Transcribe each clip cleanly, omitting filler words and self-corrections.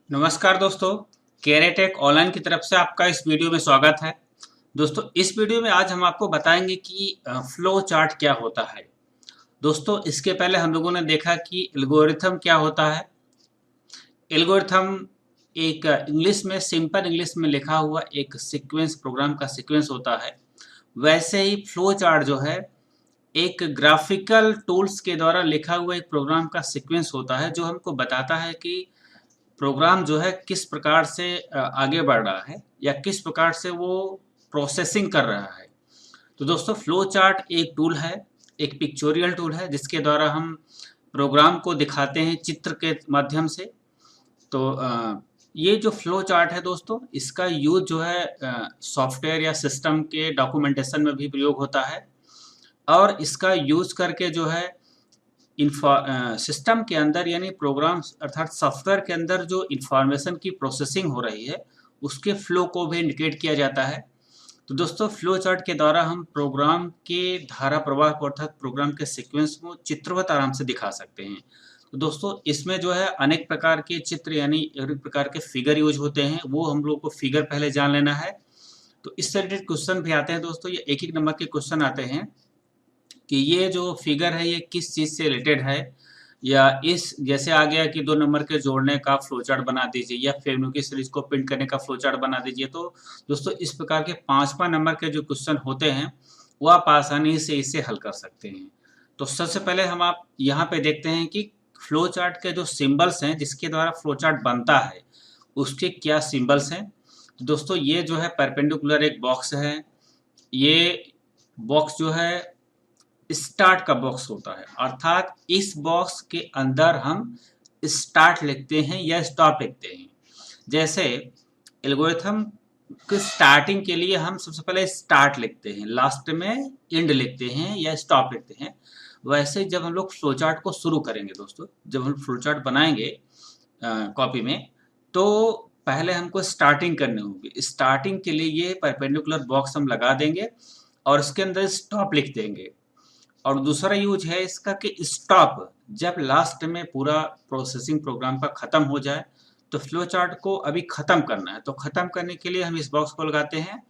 नमस्कार दोस्तों, कैरेटेक ऑनलाइन की तरफ से आपका इस वीडियो में स्वागत है। दोस्तों, इस वीडियो में आज हम आपको बताएंगे कि फ्लो चार्ट क्या होता है। दोस्तों, इसके पहले हम लोगों ने देखा कि एल्गोरिथम क्या होता है। एल्गोरिथम एक इंग्लिश में, सिंपल इंग्लिश में लिखा हुआ एक सीक्वेंस, प्रोग्राम का सीक्वेंस होता है। वैसे ही फ्लो चार्ट जो है एक ग्राफिकल टूल्स के द्वारा लिखा हुआ एक प्रोग्राम का सीक्वेंस होता है, जो हमको बताता है कि प्रोग्राम जो है किस प्रकार से आगे बढ़ रहा है या किस प्रकार से वो प्रोसेसिंग कर रहा है। तो दोस्तों, फ्लो चार्ट एक टूल है, एक पिक्चोरियल टूल है, जिसके द्वारा हम प्रोग्राम को दिखाते हैं चित्र के माध्यम से। तो ये जो फ्लो चार्ट है दोस्तों, इसका यूज जो है सॉफ्टवेयर या सिस्टम के डॉक्यूमेंटेशन में भी प्रयोग होता है, और इसका यूज करके जो है सिस्टम के अंदर यानी प्रोग्राम अर्थात सॉफ्टवेयर के अंदर जो इंफॉर्मेशन की प्रोसेसिंग हो रही है उसके फ्लो को भी इंडिकेट किया जाता है। तो दोस्तों, फ्लो चार्ट के द्वारा हम प्रोग्राम के धारा प्रवाह को अर्थात प्रोग्राम के सीक्वेंस को चित्रवत आराम से दिखा सकते हैं। तो दोस्तों, इसमें जो है अनेक प्रकार के चित्र यानी अनेक प्रकार के फिगर यूज होते हैं, वो हम लोग को फिगर पहले जान लेना है। तो इससे रिलेटेड क्वेश्चन भी आते हैं दोस्तों, ये एक एक नंबर के क्वेश्चन आते हैं कि ये जो फिगर है ये किस चीज़ से रिलेटेड है, या इस जैसे आ गया कि 2 नंबर के जोड़ने का फ्लो चार्ट बना दीजिए या फेवनुकी सीरीज को प्रिंट करने का फ्लो चार्ट बना दीजिए। तो दोस्तों, इस प्रकार के 5-5 नंबर के जो क्वेश्चन होते हैं वो आप आसानी से इसे हल कर सकते हैं। तो सबसे पहले हम आप यहाँ पे देखते हैं कि फ्लो चार्ट के जो सिंबल्स हैं जिसके द्वारा फ्लो चार्ट बनता है उसके क्या सिंबल्स हैं। तो दोस्तों, ये जो है परपेंडिकुलर एक बॉक्स है। ये बॉक्स जो है स्टार्ट का बॉक्स होता है, अर्थात इस बॉक्स के अंदर हम स्टार्ट लिखते हैं या स्टॉप लिखते हैं। जैसे एल्गोरिथम के स्टार्टिंग के लिए हम सबसे पहले स्टार्ट लिखते हैं, लास्ट में एंड लिखते हैं या स्टॉप लिखते हैं। वैसे जब हम लोग फ्लो चार्ट को शुरू करेंगे दोस्तों, जब हम फ्लो चार्ट बनाएंगे कॉपी में, तो पहले हमको स्टार्टिंग करनी होगी। स्टार्टिंग के लिए ये परपेंडिकुलर बॉक्स हम लगा देंगे और इसके अंदर स्टॉप लिख देंगे। और दूसरा यूज है इसका कि स्टॉप, जब लास्ट में पूरा प्रोसेसिंग प्रोग्राम का खत्म हो जाए तो फ्लो चार्ट को अभी खत्म करना है, तो खत्म करने के लिए हम इस बॉक्स को लगाते हैं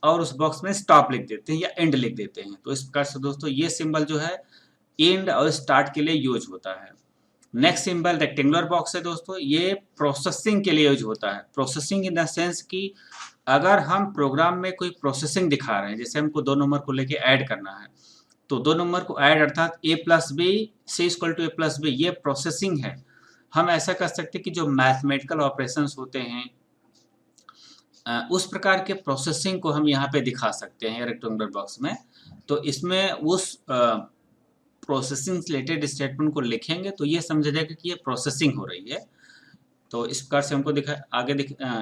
और उस बॉक्स में स्टॉप लिख देते हैं या एंड लिख देते हैं। तो इस प्रकार से दोस्तों ये सिंबल जो है एंड और स्टार्ट के लिए यूज होता है। नेक्स्ट सिंबल रेक्टेंगुलर बॉक्स है दोस्तों, ये प्रोसेसिंग के लिए यूज होता है। प्रोसेसिंग इन द सेंस कि अगर हम प्रोग्राम में कोई प्रोसेसिंग दिखा रहे हैं, जैसे हमको 2 नंबर को लेके ऐड करना है, तो 2 नंबर को ऐड अर्थात a plus b c equal to a plus b, ये प्रोसेसिंग है। हम ऐसा कर सकते हैं कि जो मैथमेटिकल ऑपरेशंस होते हैं उस प्रकार के प्रोसेसिंग को हम यहाँ पे दिखा सकते हैं रेक्टेंगुलर बॉक्स में। तो इसमें उस प्रोसेसिंग से रिलेटेड स्टेटमेंट को लिखेंगे तो ये समझा जाएगा कि ये प्रोसेसिंग हो रही है। तो इस प्रकार से हमको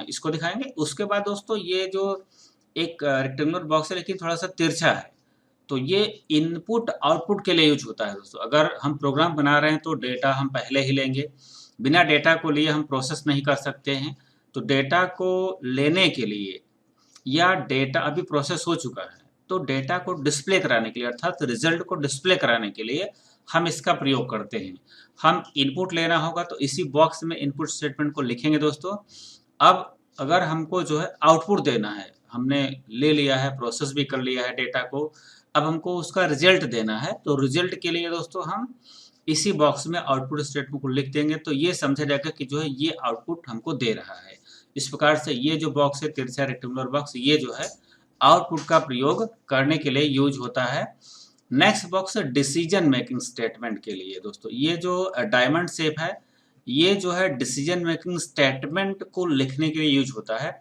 इसको दिखाएंगे। उसके बाद दोस्तों, ये जो एक रेक्टेंगुलर बॉक्स है लेकिन थोड़ा सा तिरछा है, तो ये इनपुट आउटपुट के लिए यूज होता है दोस्तों। अगर हम प्रोग्राम बना रहे हैं तो डेटा हम पहले ही लेंगे, बिना डेटा को लिए हम प्रोसेस नहीं कर सकते हैं। तो डेटा को लेने के लिए या डेटा अभी प्रोसेस हो चुका है तो डेटा को डिस्प्ले कराने के लिए अर्थात रिजल्ट को डिस्प्ले कराने के लिए हम इसका प्रयोग करते हैं। हम इनपुट लेना होगा तो इसी बॉक्स में इनपुट स्टेटमेंट को लिखेंगे दोस्तों। अब अगर हमको जो है आउटपुट देना है, हमने ले लिया है, प्रोसेस भी कर लिया है डेटा को, अब हमको उसका रिजल्ट देना है, तो रिजल्ट के लिए दोस्तों हम इसी बॉक्स में आउटपुट स्टेटमेंट को लिख देंगे। तो ये समझा जाएगा कि जो है ये आउटपुट हमको दे रहा है। इस प्रकार से ये जो बॉक्स है तिरछा रेक्टेंगुलर बॉक्स, ये जो है आउटपुट का प्रयोग करने के लिए यूज होता है। नेक्स्ट बॉक्स है डिसीजन मेकिंग स्टेटमेंट के लिए दोस्तों। ये जो डायमंड शेप है, ये जो है डिसीजन मेकिंग स्टेटमेंट को लिखने के लिए यूज होता है।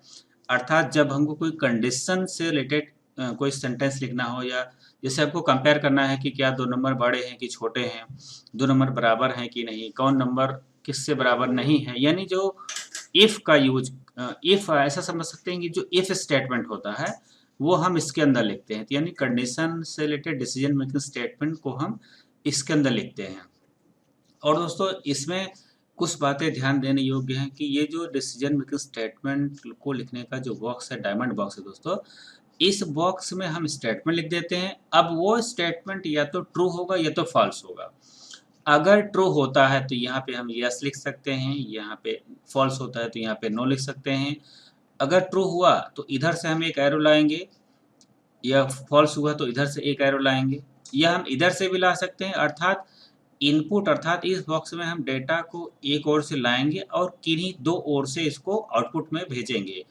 अर्थात जब हमको कोई कंडीशन से रिलेटेड कोई सेंटेंस लिखना हो, या जैसे आपको कंपेयर करना है कि क्या 2 नंबर बड़े हैं कि छोटे हैं, 2 नंबर बराबर हैं कि नहीं, कौन नंबर किससे बराबर नहीं है, यानी जो इफ का यूज, इफ ऐसा समझ सकते हैं कि जो इफ स्टेटमेंट होता है वो हम इसके अंदर लिखते हैं। तो यानी कंडीशन से रिलेटेड डिसीजन मेकिंग स्टेटमेंट को हम इसके अंदर लिखते हैं। और दोस्तों, इसमें कुछ बातें ध्यान देने योग्य हैं कि ये जो डिसीजन मेकिंग स्टेटमेंट को लिखने का जो बॉक्स है, डायमंड बॉक्स है दोस्तों, इस बॉक्स में हम स्टेटमेंट लिख देते हैं। अब वो स्टेटमेंट या तो ट्रू होगा या तो फॉल्स होगा। अगर ट्रू होता है तो यहाँ पे हम यस लिख सकते हैं, यहाँ पे फॉल्स होता है तो यहाँ पे नो लिख सकते हैं। अगर ट्रू हुआ तो इधर से हम एक एरो लाएंगे, या फॉल्स हुआ तो इधर से एक एरो लाएंगे, या हम इधर से भी ला सकते हैं, अर्थात इनपुट अर्थात इस बॉक्स में हम डेटा को एक ओर से लाएंगे और किन्हीं दो ओर से इसको आउटपुट में भेजेंगे।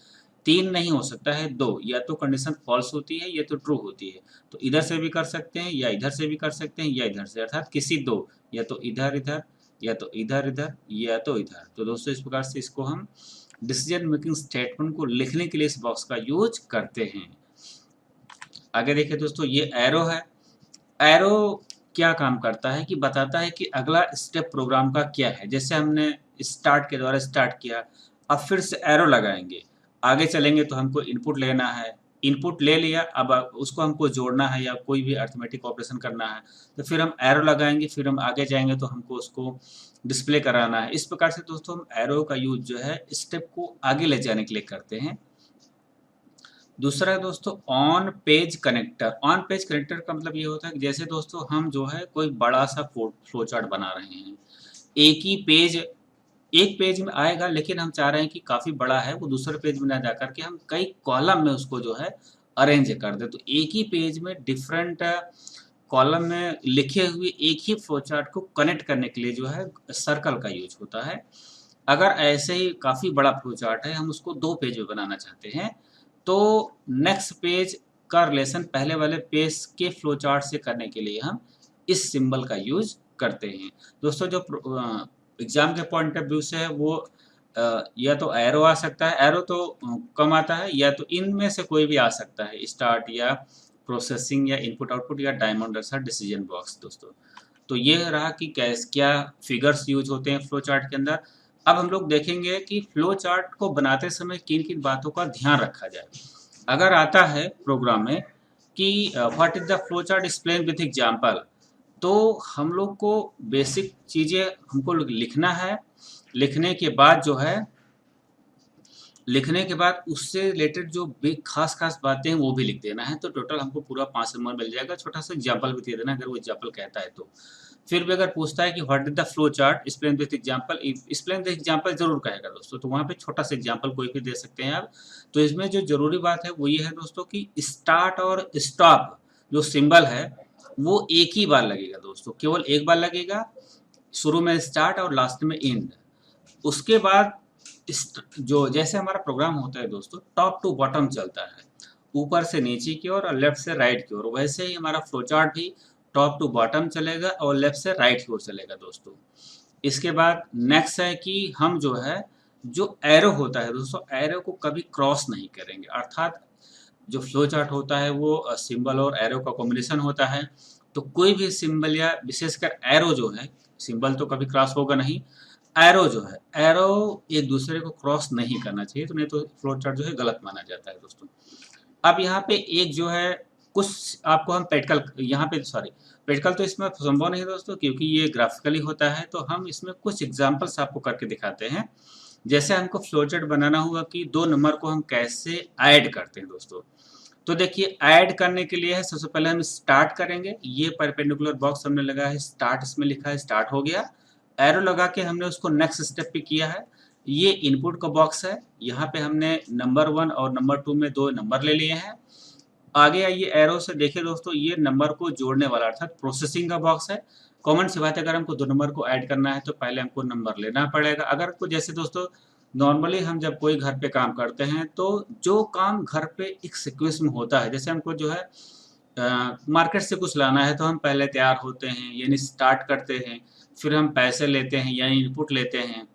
तीन नहीं हो सकता है, दो, या तो कंडीशन फॉल्स होती है या तो ट्रू होती है। तो इधर से भी कर सकते हैं, या इधर से भी कर सकते हैं, या इधर से, अर्थात किसी दो, या तो इधर इधर, या तो इधर इधर, या तो इधर। तो दोस्तों इस प्रकार से इसको हम डिसीजन मेकिंग स्टेटमेंट को लिखने के लिए इस बॉक्स का यूज करते हैं। आगे देखिए दोस्तों, ये एरो है। एरो क्या काम करता है कि बताता है कि अगला स्टेप प्रोग्राम का क्या है। जैसे हमने स्टार्ट के द्वारा स्टार्ट किया, अब फिर से एरो लगाएंगे, आगे चलेंगे तो हमको इनपुट लेना है, इनपुट ले लिया, अब उसको हमको जोड़ना है या कोई भी अर्थमेटिक ऑपरेशन करना है, तो फिर हम एरो लगाएंगे, फिर हम आगे जाएंगे तो हमको उसको डिस्प्ले कराना है। इस प्रकार से दोस्तों हम एरो का यूज जो है स्टेप को आगे ले जाने के लिए करते हैं। दूसरा है दोस्तों on page connector. On page connector का मतलब ये होता है कि जैसे दोस्तों हम जो है कोई बड़ा सा फ्लो चार्ट बना रहे हैं, एक ही पेज एक पेज में आएगा, लेकिन हम चाह रहे हैं कि काफ़ी बड़ा है, वो दूसरे पेज में ना जा करके हम कई कॉलम में उसको जो है अरेंज कर दें। तो एक ही पेज में डिफरेंट कॉलम में लिखे हुए एक ही फ्लो चार्ट को कनेक्ट करने के लिए जो है सर्कल का यूज होता है। अगर ऐसे ही काफ़ी बड़ा फ्लो चार्ट है, हम उसको दो पेज में बनाना चाहते हैं, तो नेक्स्ट पेज का रिलेशन पहले वाले पेज के फ्लो चार्ट से करने के लिए हम इस सिंबल का यूज करते हैं। दोस्तों जो एग्जाम के पॉइंट ऑफ व्यू से है वो या तो एरो आ सकता है, एरो तो कम आता है, या तो इनमें से कोई भी आ सकता है, स्टार्ट या प्रोसेसिंग या इनपुट आउटपुट या डायमंड जैसा डिसीजन बॉक्स। दोस्तों तो ये रहा कि क्या फिगर्स यूज होते हैं फ्लो चार्ट के अंदर। अब हम लोग देखेंगे कि फ्लो चार्ट को बनाते समय किन किन बातों का ध्यान रखा जाए। अगर आता है प्रोग्राम में कि what is the flow chart explain with example, तो हम लोग को बेसिक चीज़ें हमको लिखना है। लिखने के बाद जो है, लिखने के बाद उससे रिलेटेड जो भी खास खास बातें हैं वो भी लिख देना है। तो टोटल हमको पूरा 5 नंबर मिल जाएगा। छोटा सा एग्जाम्पल भी दे देना अगर वो एग्जाम्पल कहता है तो। फिर भी अगर पूछता है कि what is the flow chart explain with example, explain with example जरूर कहेगा दोस्तों, तो वहाँ पे छोटा सा एग्जाम्पल कोई भी दे सकते हैं आप। तो इसमें जो जरूरी बात है वो ये है दोस्तों कि स्टार्ट और स्टॉप जो सिंबल है वो एक ही बार लगेगा दोस्तों, केवल एक बार लगेगा, शुरू में स्टार्ट और लास्ट में एंड। उसके बाद जो जैसे हमारा प्रोग्राम होता है दोस्तों टॉप टू बॉटम चलता है, ऊपर से नीचे की ओर और लेफ्ट से राइट की ओर, वैसे ही हमारा फ्लो चार्ट भी टॉप टू बॉटम चलेगा और लेफ्ट से राइट की ओर चलेगा दोस्तों। इसके बाद नेक्स्ट है कि हम जो है जो एरो होता है दोस्तों, एरो को कभी क्रॉस नहीं करेंगे, अर्थात जो फ्लो चार्ट होता है वो सिंबल और एरो का कॉम्बिनेशन होता है। तो कोई भी सिंबल या विशेषकर एरो जो है, सिंबल तो कभी क्रॉस होगा नहीं, एरो जो है, एरो एक दूसरे को क्रॉस नहीं करना चाहिए, तो नहीं तो फ्लो चार्ट जो है गलत माना जाता है दोस्तों। अब यहाँ पे एक जो है कुछ आपको हम प्रैक्टिकल, यहाँ पे सॉरी प्रैक्टिकल तो इसमें संभव नहीं दोस्तों क्योंकि ये ग्राफिकली होता है, तो हम इसमें कुछ एग्जांपल्स आपको करके दिखाते हैं। जैसे हमको फ्लो चार्ट बनाना होगा कि दो नंबर को हम कैसे ऐड करते हैं दोस्तों। तो देखिए ऐड करने के लिए है, सबसे पहले हम स्टार्ट करेंगे, ये परपेंडिकुलर बॉक्स हमने लगा है स्टार्ट, इसमें लिखा है स्टार्ट हो गया, एरो लगा के हमने उसको नेक्स्ट स्टेप पे किया है। ये इनपुट का बॉक्स है, यहाँ पे हमने नंबर 1 और नंबर 2 में दो नंबर ले लिए हैं। आगे आइए एरो से देखिए दोस्तों, ये नंबर को जोड़ने वाला अर्थात प्रोसेसिंग का बॉक्स है। कॉमन सी बात है, अगर हमको दो नंबर को ऐड करना है तो पहले हमको नंबर लेना पड़ेगा। अगर को जैसे दोस्तों नॉर्मली हम जब कोई घर पे काम करते हैं तो जो काम घर पे एक सीक्वेंस में होता है, जैसे हमको जो है मार्केट से कुछ लाना है तो हम पहले तैयार होते हैं यानी स्टार्ट करते हैं, फिर हम पैसे लेते हैं यानी इनपुट लेते हैं,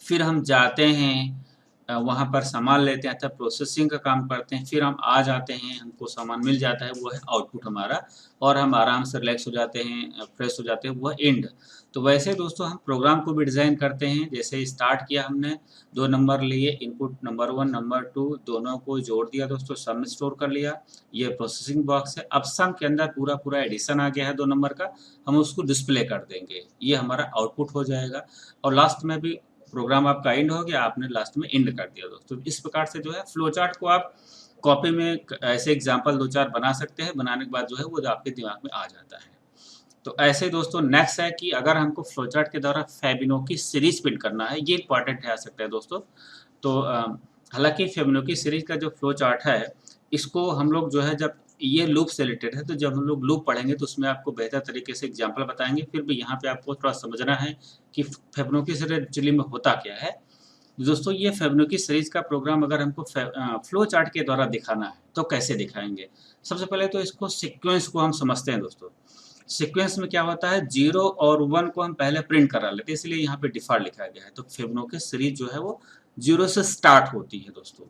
फिर हम जाते हैं वहाँ पर सामान लेते हैं, तब प्रोसेसिंग का काम करते हैं, फिर हम आ जाते हैं, हमको सामान मिल जाता है, वो है आउटपुट हमारा, और हम आराम से रिलैक्स हो जाते हैं, फ्रेश हो जाते हैं, वो है एंड। तो वैसे दोस्तों हम प्रोग्राम को भी डिज़ाइन करते हैं, जैसे स्टार्ट किया हमने, दो नंबर लिए, इनपुट नंबर 1 नंबर 2 दोनों को जोड़ दिया दोस्तों, सम स्टोर कर लिया, ये प्रोसेसिंग बॉक्स है। अब सम के अंदर पूरा पूरा एडिशन आ गया है दो नंबर का, हम उसको डिस्प्ले कर देंगे, ये हमारा आउटपुट हो जाएगा। और लास्ट में भी प्रोग्राम आपका एंड हो गया, आपने लास्ट में एंड कर दिया दोस्तों। इस प्रकार से जो है फ्लो चार्ट को आप कॉपी में ऐसे एग्जांपल दो चार बना सकते हैं, बनाने के बाद जो है वो आपके दिमाग में आ जाता है। तो ऐसे दोस्तों नेक्स्ट है कि अगर हमको फ्लो चार्ट के द्वारा फेबिनोकी सीरीज प्रिंट करना है, ये इंपॉर्टेंट है आ सकता है दोस्तों। तो हालांकि फेबिनोकी सीरीज का जो फ्लो चार्ट है, इसको हम लोग जो है, जब ये लूप से रिलेटेड है, तो जब हम लोग लूप पढ़ेंगे तो उसमें आपको बेहतर तरीके से एग्जाम्पल बताएंगे। फिर भी यहाँ पे आपको थोड़ा समझना है कि फेबिनोकी सीरीज एक्चुअली में होता क्या है। दोस्तों ये फेबिनोकी सीरीज का प्रोग्राम अगर हमको फ्लो चार्ट के द्वारा दिखाना है तो कैसे दिखाएंगे। सबसे पहले तो इसको सीक्वेंस को हम समझते हैं दोस्तों। सीक्वेंस में क्या होता है, 0 और 1 को हम पहले प्रिंट करा लेते हैं, इसलिए यहाँ पे डिफॉल्ट लिखा गया है। तो फेबिनोकी सीरीज जो है वो 0 से स्टार्ट होती है दोस्तों।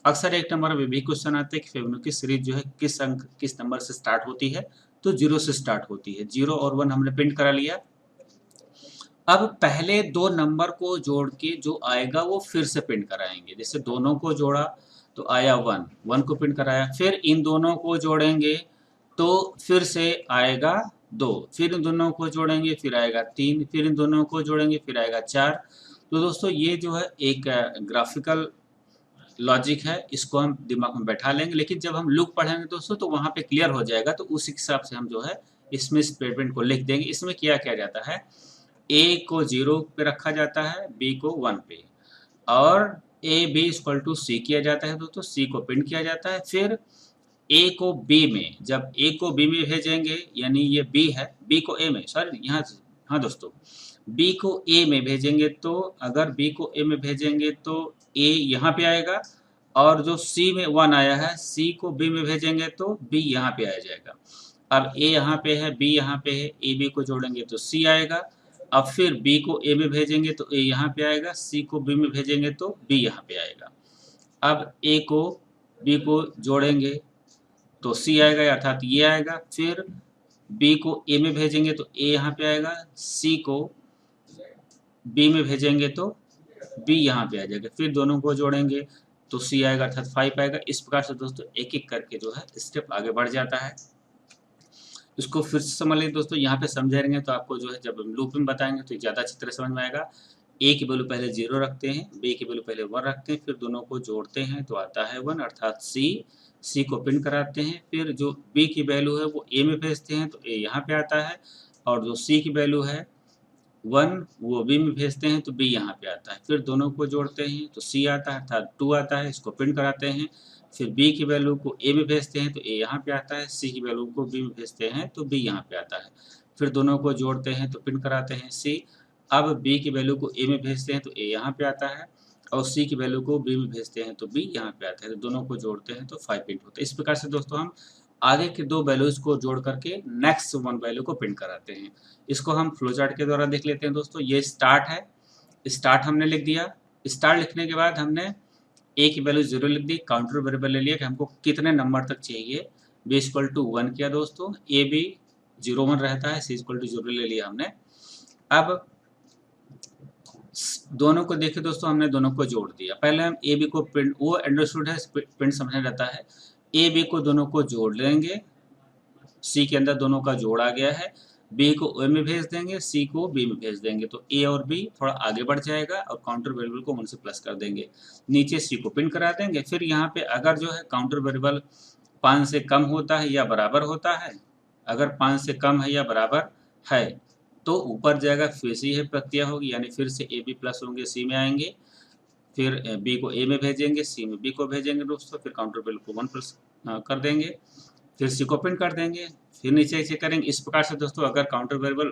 अक्सर एक नंबर में भी क्वेश्चन आते हैं कि फेबिनोकी सीरीज जो है किस अंक किस नंबर से स्टार्ट होती है, तो 0 से स्टार्ट होती है। 0 और 1 हमने प्रिंट करा लिया। अब पहले दो नंबर को जोड़ के जो आएगा वो फिर से प्रिंट कराएंगे। जैसे दोनों को जोड़ा तो आया 1, 1 को प्रिंट कराया, फिर इन दोनों को जोड़ेंगे तो फिर से आएगा 2, फिर इन दोनों को जोड़ेंगे फिर आएगा 3, फिर इन दोनों को जोड़ेंगे फिर आएगा 4। तो दोस्तों ये जो है एक ग्राफिकल लॉजिक है, इसको हम दिमाग में बैठा लेंगे। लेकिन जब हम लूप पढ़ेंगे दोस्तों तो वहाँ पे क्लियर हो जाएगा, तो उस हिसाब से हम जो है इसमें स्टेटमेंट को लिख देंगे। इसमें क्या किया जाता है, ए को 0 पे रखा जाता है, बी को 1 पे, और ए बी इक्वल टू सी किया जाता है दोस्तों, सी को प्रिंट किया जाता है। फिर ए को बी में, जब ए को बी में भेजेंगे, यानी ये बी है, बी को ए में, सॉरी यहाँ, हाँ दोस्तों, बी को ए में भेजेंगे तो अगर बी को ए में भेजेंगे तो ए यहाँ पे आएगा, और जो सी में 1 आया है, सी को बी में भेजेंगे तो बी यहाँ पे आ जाएगा। अब ए यहाँ पे है, बी यहाँ पे है, ए बी को जोड़ेंगे तो सी आएगा। अब फिर बी को ए में भेजेंगे तो ए यहाँ पे आएगा, सी को बी में भेजेंगे तो बी यहाँ पे आएगा। अब ए को बी को जोड़ेंगे तो सी आएगा, अर्थात ये आएगा। फिर बी को ए में भेजेंगे तो ए यहाँ पे आएगा, सी को बी में भेजेंगे तो बी यहाँ पे आ जाएगा। फिर दोनों को जोड़ेंगे तो सी आएगा, अर्थात 5 आएगा। इस प्रकार से दोस्तों एक एक करके जो है स्टेप आगे बढ़ जाता है। इसको फिर से समझ लें दोस्तों, यहाँ पे समझेंगे तो आपको जो है जब हम लूप में बताएंगे तो ज़्यादा अच्छी तरह समझ में आएगा। ए की वैल्यू पहले 0 रखते हैं, बी की वैल्यू पहले 1 रखते हैं, फिर दोनों को जोड़ते हैं तो आता है 1, अर्थात सी को प्रिंट कराते हैं। फिर जो बी की वैल्यू है वो ए में भेजते हैं तो ए यहाँ पे आता है, और जो सी की वैल्यू है 1 वो बी में भेजते हैं तो बी यहाँ पे आता है। फिर दोनों को जोड़ते हैं तो सी आता है, अर्थात 2 आता है, इसको प्रिंट कराते हैं। फिर बी की वैल्यू को ए में भेजते हैं तो ए यहाँ पे आता है, सी की वैल्यू को बी में भेजते हैं तो बी यहाँ पे आता है। फिर दोनों को जोड़ते हैं तो प्रिंट कराते हैं सी। अब बी की वैल्यू को ए में भेजते हैं तो ए यहाँ पे आता है, और सी की वैल्यू को बी में भेजते हैं तो बी यहाँ पे आता है। तो दोनों को जोड़ते हैं तो 5 प्रिंट होता है। इस प्रकार से दोस्तों हम आगे के दो वैल्यूज को जोड़ करके नेक्स्ट 1 वैल्यू को प्रिंट कराते हैं। इसको हम फ्लो चार्ट के द्वारा देख लेते हैं दोस्तों। ये स्टार्ट है, स्टार्ट हमने लिख दिया। स्टार्ट लिखने के बाद हमने ए की वैल्यू 0 लिख दी, काउंटर वेरिएबल ले लिया कि हमको कितने नंबर तक चाहिए। बी इक्वल टू 1 किया दोस्तों, ए बी 0 1 रहता है, सी इक्वल टू 0 ले लिया हमने। अब दोनों को देखे दोस्तों, हमने दोनों को जोड़ दिया। पहले हम ए बी को प्रिंट, वो अंडरस्टूड है, प्रिंट समझना रहता है। ए बी को दोनों को जोड़ लेंगे, सी के अंदर दोनों का जोड़ आ गया है, बी को ए में भेज देंगे, सी को बी में भेज देंगे, तो ए और बी थोड़ा आगे बढ़ जाएगा, और काउंटर वेरिएबल को 1 से प्लस कर देंगे, नीचे सी को प्रिंट करा देंगे। फिर यहाँ पे अगर जो है काउंटर वेरिएबल 5 से कम होता है या बराबर होता है, अगर 5 से कम है या बराबर है तो ऊपर जाएगा, फिर से यह प्रक्रिया होगी, यानी फिर से ए बी प्लस होंगे, सी में आएंगे, फिर बी को ए में भेजेंगे, सी में बी को भेजेंगे दोस्तों, फिर काउंटर वेरिएबल को 1 प्लस कर देंगे, फिर सी को प्रिंट कर देंगे, फिर नीचे ऐसे करेंगे। इस प्रकार से दोस्तों अगर काउंटर वेरिएबल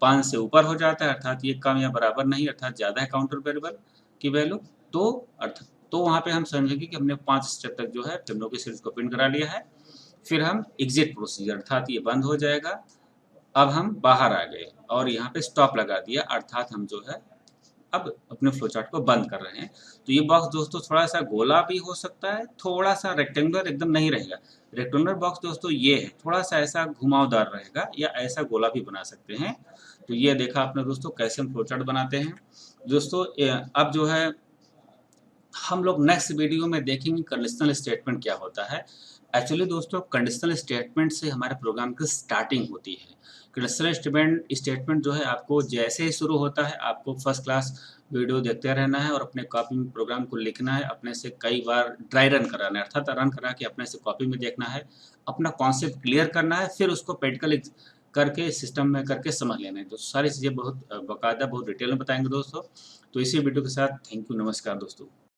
5 से ऊपर हो जाता है, अर्थात ये कम या बराबर नहीं, अर्थात ज़्यादा है काउंटर वेरिएबल की वैल्यू, तो वहाँ पे हम समझेंगे कि हमने 5 स्टेप तक जो है फेबिनोकी सीरीज को प्रिंट करा लिया है। फिर हम एग्जिट प्रोसीजर, अर्थात ये बंद हो जाएगा। अब हम बाहर आ गए और यहाँ पे स्टॉप लगा दिया, अर्थात हम जो है अब अपने फ्लो चार्ट को बंद कर रहे हैं। तो ये बॉक्स दोस्तों थोड़ा सा गोला भी हो सकता है, थोड़ा सा रेक्टेंगुलर एकदम नहीं रहेगा। रेक्टेंगुलर बॉक्स दोस्तों ये है, थोड़ा सा ऐसा घुमावदार रहेगा, या ऐसा गोला भी बना सकते हैं। तो ये देखा आपने दोस्तों कैसे हम फ्लो चार्ट बनाते हैं। दोस्तों अब जो है हम लोग नेक्स्ट वीडियो में देखेंगे कंडीशनल स्टेटमेंट क्या होता है। एक्चुअली दोस्तों कंडीशनल स्टेटमेंट से हमारे प्रोग्राम की स्टार्टिंग होती है। कंडीशनल स्टेटमेंट जो है आपको जैसे ही शुरू होता है, आपको फर्स्ट क्लास वीडियो देखते रहना है और अपने कॉपी में प्रोग्राम को लिखना है, अपने से कई बार ड्राई रन कराना है, अर्थात रन करा के अपने से कॉपी में देखना है, अपना कॉन्सेप्ट क्लियर करना है, फिर उसको प्रैक्टिकल करके सिस्टम में करके समझ लेना है। तो सारी चीज़ें बहुत बाकायदा बहुत डिटेल में बताएंगे दोस्तों। तो इसी वीडियो के साथ थैंक यू, नमस्कार दोस्तों।